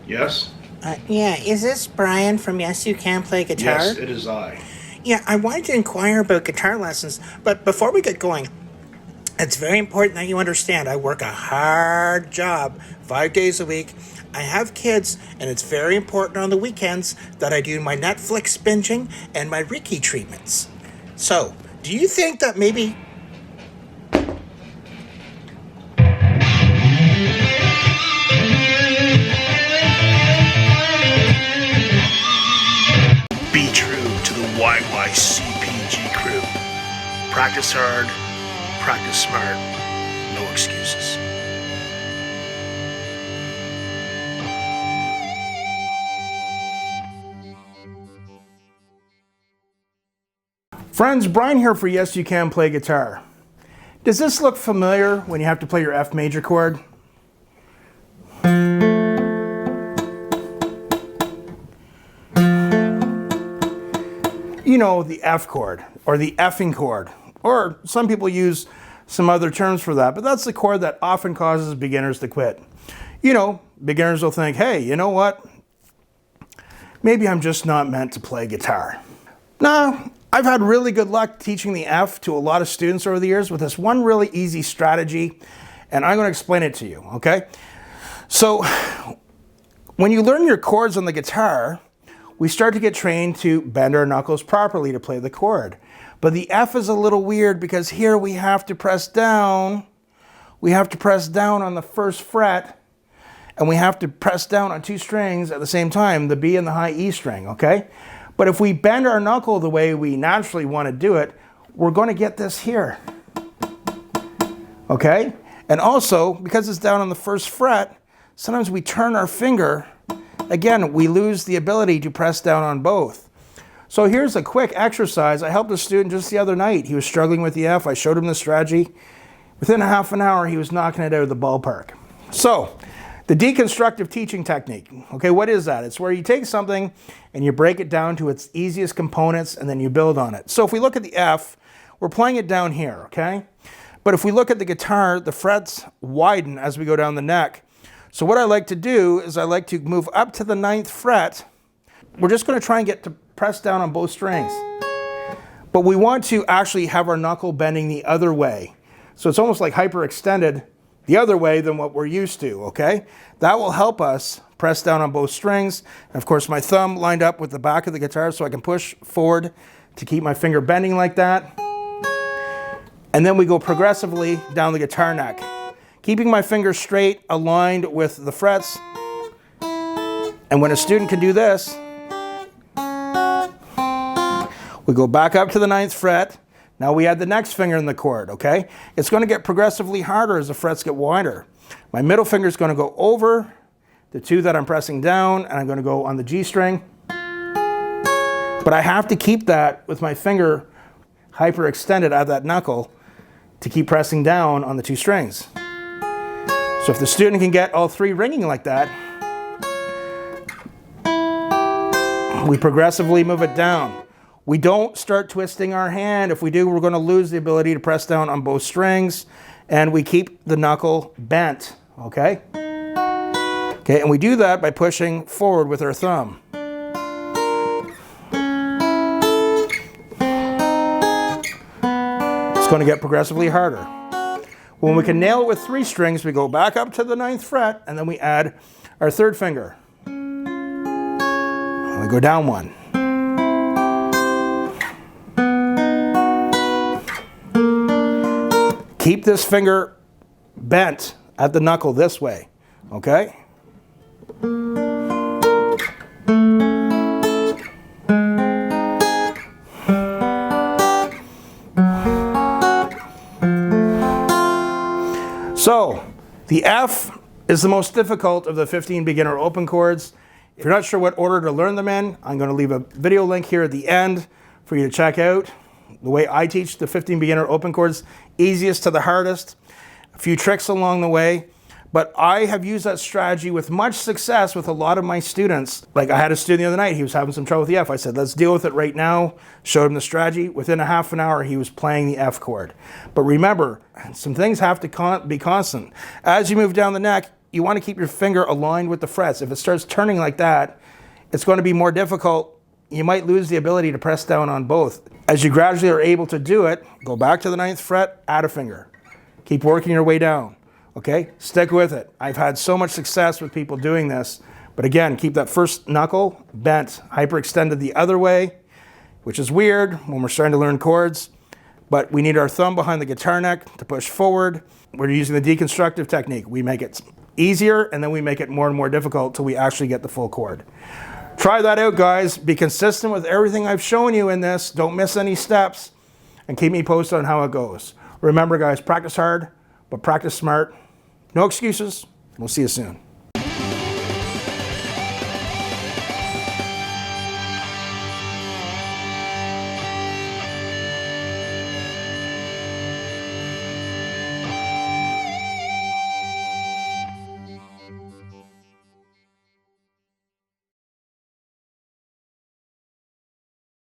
Yes? Yeah, is this Brian from Yes You Can Play Guitar? Yes, it is I. Yeah, I wanted to inquire about guitar lessons, but before we get going, it's very important that you understand I work a hard job 5 days a week. I have kids, and it's very important on the weekends that I do my Netflix binging and my Reiki treatments. So, do you think that maybe Be true to the YYCPG crew. Practice hard, practice smart, no excuses. Friends, Brian here for Yes You Can Play Guitar. Does this look familiar when you have to play your F major chord? You know, the F chord, or the effing chord, or some people use some other terms for that, but that's the chord that often causes beginners to quit. You know, beginners will think, hey, you know what? Maybe I'm just not meant to play guitar. Now, I've had really good luck teaching the F to a lot of students over the years with this one really easy strategy, and I'm going to explain it to you, okay? So, when you learn your chords on the guitar, we start to get trained to bend our knuckles properly to play the chord. But the F is a little weird because here we have to press down. We have to press down on the first fret, and we have to press down on two strings at the same time, the B and the high E string, okay? But if we bend our knuckle the way we naturally want to do it, we're going to get this here, okay? And also, because it's down on the first fret, sometimes we turn our finger. Again, we lose the ability to press down on both. So here's a quick exercise. I helped a student just the other night. He was struggling with the F. I showed him the strategy. Within a half an hour, he was knocking it out of the ballpark. So, the deconstructive teaching technique. Okay, what is that? It's where you take something and you break it down to its easiest components and then you build on it. So if we look at the F, we're playing it down here, okay? But if we look at the guitar, the frets widen as we go down the neck. So what I like to do is I like to move up to the 9th fret. We're just going to try and get to press down on both strings. But we want to actually have our knuckle bending the other way. So it's almost like hyperextended the other way than what we're used to, okay? That will help us press down on both strings. And of course, my thumb lined up with the back of the guitar so I can push forward to keep my finger bending like that. And then we go progressively down the guitar neck, keeping my fingers straight, aligned with the frets. And when a student can do this, we go back up to the 9th fret. Now we add the next finger in the chord, okay? It's going to get progressively harder as the frets get wider. My middle finger is going to go over the 2 that I'm pressing down, and I'm going to go on the G string. But I have to keep that with my finger hyperextended at that knuckle to keep pressing down on the 2 strings. So if the student can get all 3 ringing like that, we progressively move it down. We don't start twisting our hand. If we do, we're going to lose the ability to press down on both strings, and we keep the knuckle bent, okay? Okay, and we do that by pushing forward with our thumb. It's going to get progressively harder. When we can nail it with 3 strings, we go back up to the 9th fret, and then we add our 3rd finger. And we go down 1. Keep this finger bent at the knuckle this way, okay? So, the F is the most difficult of the 15 beginner open chords. If you're not sure what order to learn them in, I'm going to leave a video link here at the end for you to check out. The way I teach the 15 beginner open chords, easiest to the hardest, a few tricks along the way. But I have used that strategy with much success with a lot of my students. Like I had a student the other night, he was having some trouble with the F. I said, let's deal with it right now. Showed him the strategy. Within a half an hour, he was playing the F chord. But remember, some things have to be constant. As you move down the neck, you want to keep your finger aligned with the frets. If it starts turning like that, it's going to be more difficult. You might lose the ability to press down on both. As you gradually are able to do it, go back to the 9th fret, add a finger. Keep working your way down, okay? Stick with it. I've had so much success with people doing this, but again, keep that first knuckle bent, hyperextended the other way, which is weird when we're starting to learn chords, but we need our thumb behind the guitar neck to push forward. We're using the deconstructive technique. We make it easier, and then we make it more and more difficult till we actually get the full chord. Try that out, guys. Be consistent with everything I've shown you in this. Don't miss any steps, and keep me posted on how it goes. Remember, guys, practice hard, but practice smart. No excuses. We'll see you soon.